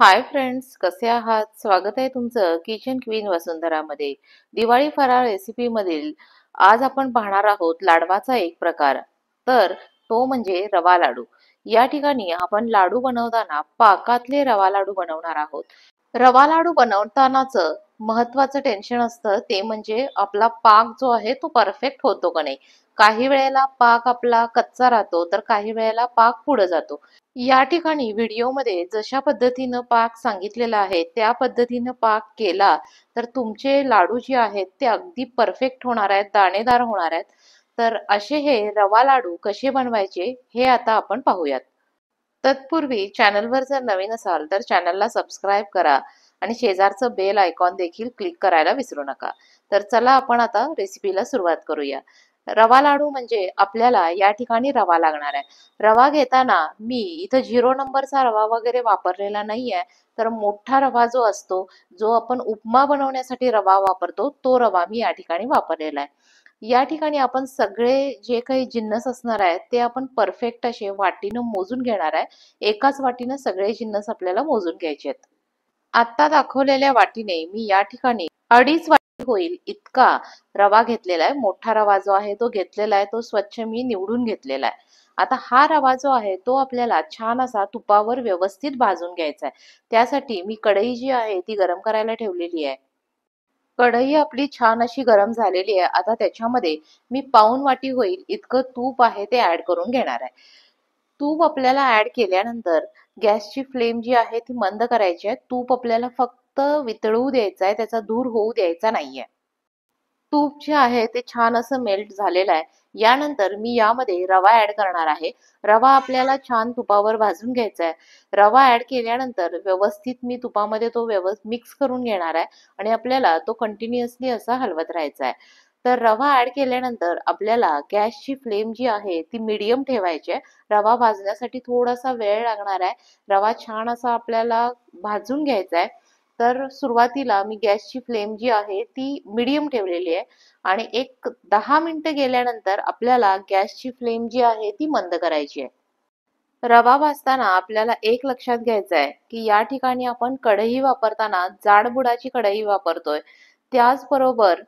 Hi friends, कसे आहात? स्वागत आहे तुमचं किचन क्वीन वसुंधरामध्ये. दिवाळी फराळ रेसिपी मधील आज आपण पाहणार आहोत लाडवाचा एक प्रकार. तर तो म्हणजे रवा लाडू. या ठिकाणी आपण लाडू बनवताना पाकातले रवा लाडू बनवणार आहोत. रवा लाडू बनवतानाच महत्वाचं टेन्शन असतं ते म्हणजे आपला पाक जो आहे तो परफेक्ट होतो का नाही. काही वेळेला पाक आपला कच्चा राहतो तर काही वेळेला पाक पुढे जातो. या ठिकाणी व्हिडिओमध्ये जशा पद्धतीनं पाक सांगितलेला आहे त्या पद्धतीनं पाक केला तर तुमचे लाडू जे आहेत ते अगदी परफेक्ट होणार आहेत, दाणेदार होणार आहेत. तर असे हे रवा लाडू कसे बनवायचे हे आता आपण पाहूयात. तत्पूर्वी चॅनलवर जर नवीन असाल तर चॅनलला सबस्क्राईब करा आणि शेजारचं बेल आयकॉन देखील क्लिक करायला विसरू नका. तर चला आपण आता रेसिपीला सुरुवात करूया. रवा लाडू म्हणजे आपल्याला या ठिकाणी रवा लागणार आहे. रवा घेताना मी इथं 0 नंबरचा रवा वगैरे वापरलेला नाहीये. तर मोठा रवा जो असतो, जो आपण उपमा बनवण्यासाठी रवा वापरतो, तो रवा मी या ठिकाणी वापरलेला आहे. या ठिकाणी आपण सगळे जे काही जिन्नस असणार आहेत ते आपण परफेक्ट असे वाटीनं मोजून घेणार आहे. एकाच वाटीनं सगळे जिन्नस आपल्याला मोजून घ्यायचे आहेत. आता दाखवलेल्या वाटीने मी या ठिकाणी 2.5 वाटी होईल इतका रवा घेतलेला आहे. मोठा रवा जो आहे तो घेतलेला आहे, तो स्वच्छ मी निवडून घेतलेला आहे. आता हा रवा जो आहे तो आपल्याला छान असा तुपावर व्यवस्थित भाजून घ्यायचा आहे. त्यासाठी मी कढई जी आहे ती गरम करायला ठेवलेली आहे. कढई आपली छान अशी गरम झालेली आहे. आता त्याच्यामध्ये मी पाऊण वाटी होईल इतकं तूप आहे ते ऍड करून घेणार आहे. तूप आपल्याला ऍड केल्यानंतर गॅसची फ्लेम जी आहे ती मंद करायची आहे. तूप आपल्याला फक्त वितळू द्यायचं आहे, त्याचा धूर होऊ द्यायचा नाहीये. तूप जे आहे ते छान असं मेल्ट झालेलं आहे. यानंतर मी यामध्ये रवा ऍड करणार आहे. रवा आपल्याला छान तुपावर भाजून घ्यायचा आहे. रवा ऍड केल्यानंतर व्यवस्थित मी तुपामध्ये तो मिक्स करून घेणार आहे आणि आपल्याला तो कंटिन्युअसली असा हलवत राहायचा आहे. तर रवा ऍड केल्यानंतर आपल्याला गॅसची फ्लेम जी आहे ती मीडियम ठेवायची आहे. रवा भाजण्यासाठी थोडासा वेळ लागणार आहे. रवा छान असा आपल्याला भाजून घ्यायचा आहे. तर सुरुवातीला मी गॅसची फ्लेम जी आहे ती मीडियम ठेवलेली आहे आणि एक 10 मिनिटं गेल्यानंतर आपल्याला गॅसची फ्लेम जी आहे ती मंद करायची आहे. रवा भाजताना आपल्याला एक लक्षात घ्यायचं आहे की या ठिकाणी आपण कढई वापरताना जाडबुडाची कढई वापरतोय. त्याचबरोबर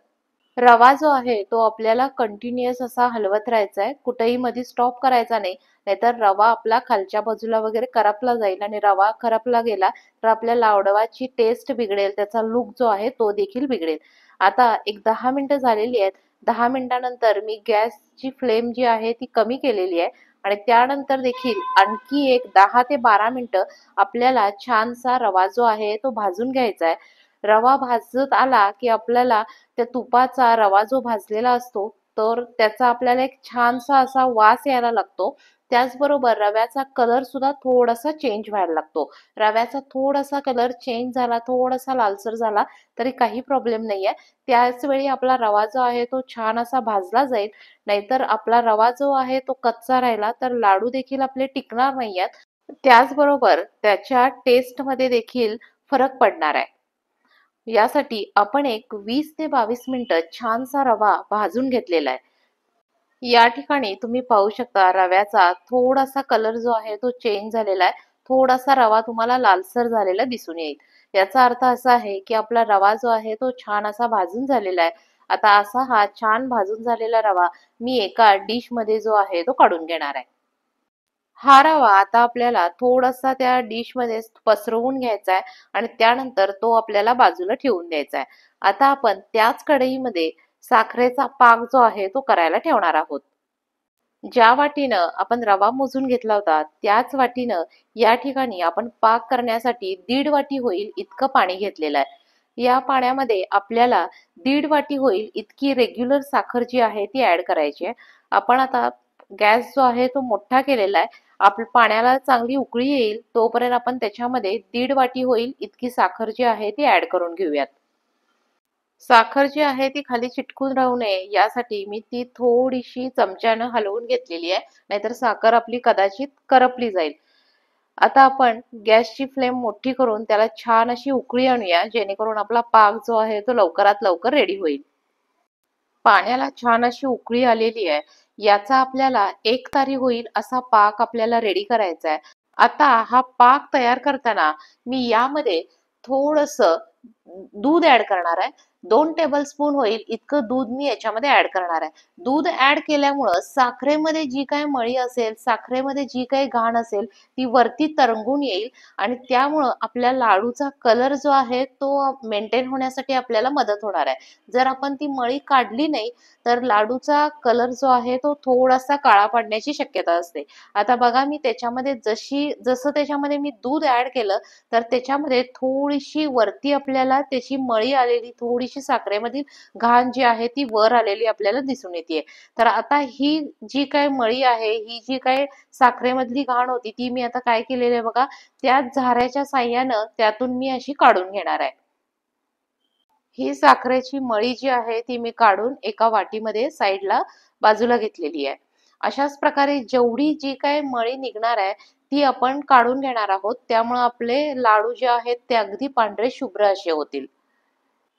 रवा जो आहे तो आपल्याला कंटिन्युअस असा हलवत राहायचा आहे. कुठेही मध्ये स्टॉप करायचा नाही. नाहीतर रवा आपला खालच्या बाजूला वगैरे करपला जाईल आणि रवा करपला गेला तर आपल्या लाडवाची टेस्ट बिघडेल, त्याचा लुक जो आहे तो देखील बिघडेल. आता एक 10 मिनिटं झालेली आहेत. 10 मिनिटानंतर मी गॅसची फ्लेम जी आहे ती कमी केलेली आहे आणि त्यानंतर देखील आणखी एक 10 ते 12 मिनिटं आपल्याला छानसा रवा जो आहे तो भाजून घ्यायचा आहे. रवा भाजत आला की आपल्याला त्या तुपाचा रवा जो भाजलेला असतो तर त्याचा आपल्याला एक छानसा असा वास यायला लागतो. त्याचबरोबर रव्याचा कलर सुद्धा थोडासा चेंज व्हायला लागतो. रव्याचा थोडासा कलर चेंज झाला, थोडासा लालसर झाला तरी काही प्रॉब्लेम नाहीये. त्याच वेळी आपला रवा जो आहे तो छान असा भाजला जाईल. नाहीतर आपला रवा जो आहे तो कच्चा राहिला तर लाडू देखील आपले टिकणार नाहीयेत. त्याचबरोबर त्याच्या टेस्टमध्ये देखील फरक पडणार आहे. यासाठी आपण एक 20 ते 22 मिनिटं छानसा रवा भाजून घेतलेला आहे. या ठिकाणी तुम्ही पाहू शकता रव्याचा थोडासा कलर जो आहे तो चेंज झालेला आहे. थोडासा रवा तुम्हाला लालसर झालेला दिसून येईल. याचा अर्थ असा आहे की आपला रवा जो आहे तो छान असा भाजून झालेला आहे. आता असा हा छान भाजून झालेला रवा मी एका डिश मध्ये जो आहे तो काढून घेणार आहे. हा रवा आता आपल्याला थोडासा त्या डिश मध्ये पसरवून घ्यायचा आहे आणि त्यानंतर तो आपल्याला बाजूला ठेवून द्यायचा आहे. आता आपण त्याच कढईमध्ये साखरेचा पाक जो आहे तो करायला ठेवणार आहोत. ज्या वाटीनं आपण रवा मोजून घेतला होता त्याच वाटीनं या ठिकाणी आपण पाक करण्यासाठी 1.5 वाटी होईल इतकं पाणी घेतलेलं आहे. या पाण्यामध्ये आपल्याला 1.5 वाटी होईल इतकी रेग्युलर साखर जी आहे ती ऍड करायची आहे. आपण आता गॅस जो आहे तो मोठा केलेला आहे. आपल्या पाण्याला चांगली उकळी येईल तोपर्यंत आपण त्याच्यामध्ये 1.5 वाटी होईल इतकी साखर जी आहे ती ऍड करून घेऊयात. साखर जी आहे ती खाली चिटकून राहू नये यासाठी मी ती थोडीशी चमच्यानं हलवून घेतलेली आहे. नाहीतर साखर आपली कदाचित करपली जाईल. आता आपण गॅसची फ्लेम मोठी करून त्याला छान अशी उकळी आणूया जेणेकरून आपला पाक जो आहे तो लवकरात लवकर रेडी होईल. पाण्याला छान अशी उकळी आलेली आहे. याचा आपल्याला एक तारी होईल असा पाक आपल्याला रेडी करायचा आहे. आता हा पाक तयार करताना मी यामध्ये थोडंसं दूध ॲड करणार आहे. 2 टेबलस्पून होईल इतकं दूध मी याच्यामध्ये ॲड करणार आहे. दूध ॲड केल्यामुळं साखरेमध्ये जी काही मळी असेल, साखरेमध्ये जी काही घाण असेल, ती वरती तरंगून येईल आणि त्यामुळं आपल्या लाडूचा कलर जो आहे तो मेंटेन होण्यासाठी आपल्याला मदत होणार आहे. जर आपण ती मळी काढली नाही, तर लाडूचा कलर जो आहे तो थोडासा काळा पडण्याची शक्यता असते. आता बघा मी त्याच्यामध्ये जसं त्याच्यामध्ये मी दूध ॲड केलं, तर त्याच्यामध्ये थोडीशी वरती आपल्याला त्याची मळी आलेली, थोडीशी साखरेमधील घाण जी आहे ती वर आलेली आपल्याला दिसून येते. तर आता ही जी काही मळी आहे, ही जी काही साखरेमधली घाण होती, ती मी आता काय केलेलं आहे बघा, त्या झाऱ्याच्या साहाय्यानं त्यातून मी अशी काढून घेणार आहे. ही साखरेची मळी जी आहे ती मी काढून एका वाटीमध्ये साईडला बाजूला घेतलेली आहे. अशाच प्रकारे जेवढी जी काही मळी निघणार आहे ती आपण काढून घेणार आहोत. त्यामुळे आपले लाडू जे आहेत ते अगदी पांढरे शुभ्र असे होतील.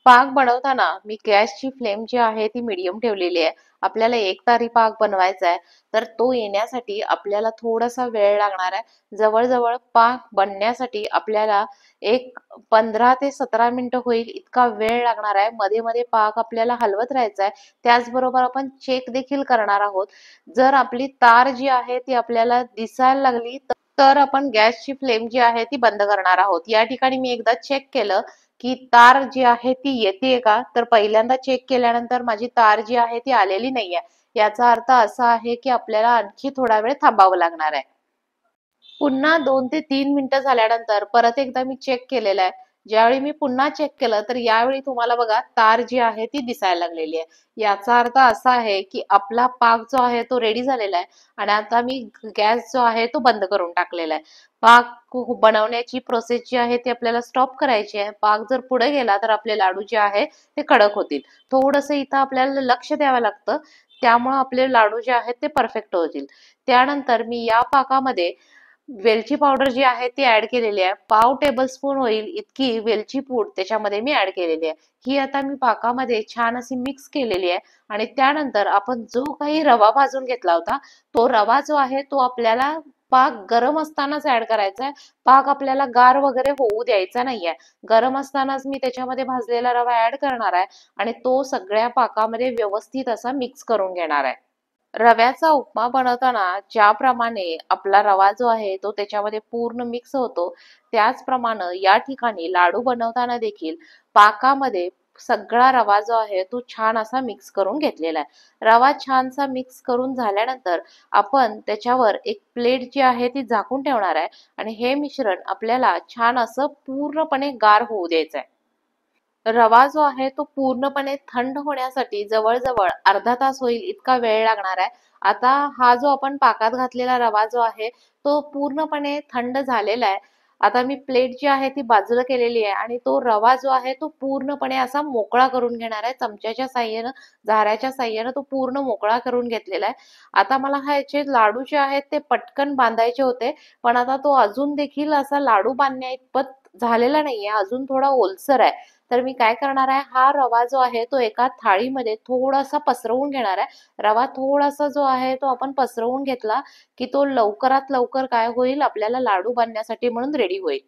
पाक बनवताना मी गॅसची फ्लेम जी आहे ती मीडियम ठेवलेली आहे. आपल्याला एक तारी पाक बनवायचा आहे, तर तो येण्यासाठी आपल्याला थोडासा वेळ लागणार आहे. जवळ-जवळ पाक बनण्यासाठी आपल्याला एक 15 ते 17 मिनिटं होईल इतका वेळ लागणार आहे. मध्ये-मध्ये पाक आपल्याला हलवत राहायचा आहे. त्याचबरोबर आपण चेक देखील करणार आहोत. जर आपली तार जी आहे ती आपल्याला दिसायला लागली तर आपण गॅसची फ्लेम जी आहे ती बंद करणार आहोत. या ठिकाणी मी एकदा चेक केलं की तार जी आहे ती येतेय का? तर पहिल्यांदा चेक केल्यानंतर माझी तार जी आहे ती आलेली नाहीये. याचा अर्थ असा आहे की आपल्याला आणखी थोडा वेळ थांबावं लागणार आहे. पुन्हा 2 ते 3 मिनिटं झाल्यानंतर परत एकदा मी चेक केलेलं आहे. ज्यावेळी मी पुन्हा चेक केलं, तर यावेळी तुम्हाला बघा तार जी आहे ती दिसायला लागलेली आहे. याचा अर्थ असा आहे, की आपला पाक जो आहे तो रेडी झालेला आहे आणि आता मी गॅस जो आहे तो बंद करून टाकलेला आहे. पाक बनवण्याची प्रोसेस जी आहे ती आपल्याला स्टॉप करायची आहे. पाक जर पुढे गेला तर आपले लाडू जे आहे ते कडक होतील. थोडंसं इथं आपल्याला लक्ष द्यावं लागतं. त्यामुळे आपले लाडू जे आहेत ते परफेक्ट होतील. त्यानंतर मी या पाकामध्ये वेलची पावडर जी आहे ती ऍड केलेली आहे. पाव टेबलस्पून होईल इतकी वेलची पूड त्याच्यामध्ये मी ऍड केलेली आहे. ही आता मी पाकामध्ये छान अशी मिक्स केलेली आहे आणि त्यानंतर आपण जो काही रवा भाजून घेतला होता, तो रवा जो आहे तो आपल्याला पाक गरम असतानाच ऍड करायचा आहे. पाक आपल्याला गार वगैरे होऊ द्यायचा नाहीये. गरम असतानाच मी त्याच्यामध्ये भाजलेला रवा ऍड करणार आहे आणि तो सगळ्या पाकामध्ये व्यवस्थित असा मिक्स करून घेणार आहे. रव्याचा उपमा बनवताना ज्याप्रमाणे आपला रवा जो आहे तो त्याच्यामध्ये पूर्ण मिक्स होतो, त्याचप्रमाणे या ठिकाणी लाडू बनवताना देखील पाकामध्ये सगळा रवा जो आहे तो छान असा मिक्स करून घेतलेला आहे. रवा छानसा मिक्स करून झाल्यानंतर आपण त्याच्यावर एक प्लेट जी आहे ती झाकून ठेवणार आहे आणि हे मिश्रण आपल्याला छान असं पूर्णपणे गार होऊ द्यायचं आहे. रवा जो आहे तो पूर्णपणे थंड होण्यासाठी जवळ-जवळ अर्धा तास होईल इतका वेळ लागणार आहे. आता हा जो आपण पाकात घातलेला रवा जो आहे तो पूर्णपणे थंड झालेला आहे. आता मी प्लेट जी आहे ती बाजूला केलेली आहे आणि तो रवा जो आहे तो पूर्णपणे असा मोकळा करून घेणार आहे. चमच्याच्या साहाय्यानं, झाऱ्याच्या साहाय्यानं तो पूर्ण मोकळा करून घेतलेला आहे. आता मला ह्याचे लाडू जे आहेत ते पटकन बांधायचे होते, पण आता तो अजून देखील असा लाडू बांधण्याइतपत झालेला नाहीये. अजून थोडा ओलसर आहे. तर मी काय करणार आहे, हा रवा जो आहे तो एका थाळीमध्ये थोडासा पसरवून घेणार आहे. रवा थोडासा जो आहे तो आपण पसरवून घेतला, की तो लवकरात लवकर काय होईल आपल्याला लाडू बांधण्यासाठी म्हणून रेडी होईल.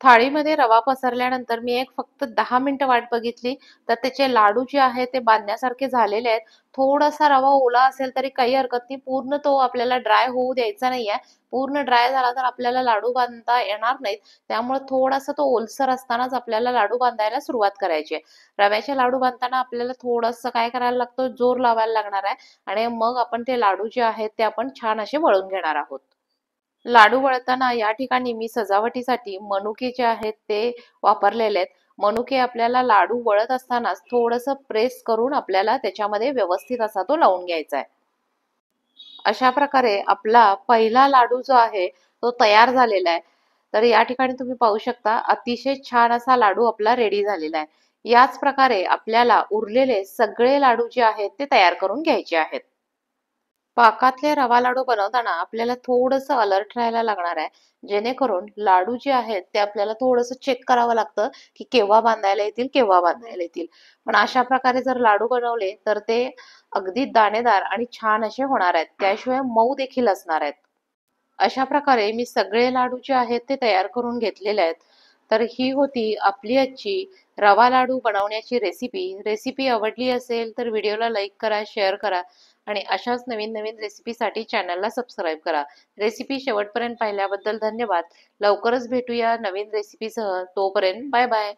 थाळीमध्ये रवा पसरल्यानंतर मी एक फक्त 10 मिनिटं वाट बघितली, तर त्याचे लाडू जे आहेत ते बांधण्यासारखे झालेले आहेत. थोडासा रवा ओला असेल तरी काही हरकत नाही. पूर्ण तो आपल्याला ड्राय होऊ द्यायचा नाहीये. पूर्ण ड्राय झाला तर आपल्याला लाडू बांधता येणार नाहीत. त्यामुळे थोडासा तो ओलसर असतानाच आपल्याला लाडू बांधायला सुरुवात करायची आहे. रव्याचे लाडू बांधताना आपल्याला थोडंसं काय करायला लागतं, जोर लावायला लागणार आहे आणि मग आपण ते लाडू जे आहेत ते आपण छान असे वळून घेणार आहोत. लाडू वळताना या ठिकाणी मी सजावटीसाठी मनुके जे आहेत ते वापरलेले आहेत. मनुके आपल्याला लाडू वळत असतानाच थोडंसं प्रेस करून आपल्याला त्याच्यामध्ये व्यवस्थित असा तो लावून घ्यायचा आहे. अशा प्रकारे आपला पहिला लाडू जो आहे तो तयार झालेला आहे. तर या ठिकाणी तुम्ही पाहू शकता अतिशय छान असा लाडू आपला रेडी झालेला आहे. याच प्रकारे आपल्याला उरलेले सगळे लाडू जे आहेत ते तयार करून घ्यायचे आहेत. पाकातले रवा लाडू बनवताना आपल्याला थोडंसं अलर्ट राहायला लागणार आहे. जेणेकरून लाडू जे आहेत ते आपल्याला थोडंसं चेक करावं लागतं, की केव्हा बांधायला येतील, केव्हा बांधायला येतील. पण अशा प्रकारे जर लाडू बनवले तर ते अगदी दाणेदार आणि छान असे होणार आहेत. त्याशिवाय मऊ देखील असणार आहेत. अशा प्रकारे मी सगळे लाडू जे आहेत ते तयार करून घेतलेले आहेत. तर ही होती आपली आजची रवा लाडू बनवण्याची रेसिपी. रेसिपी आवडली असेल तर व्हिडिओला लाईक करा, शेअर करा आणि अशाच नवीन नवीन रेसिपीसाठी चॅनलला सबस्क्राईब करा. रेसिपी शेवटपर्यंत पाहिल्याबद्दल धन्यवाद. लवकरच भेटूया नवीन रेसिपीसह. तोपर्यंत बाय बाय.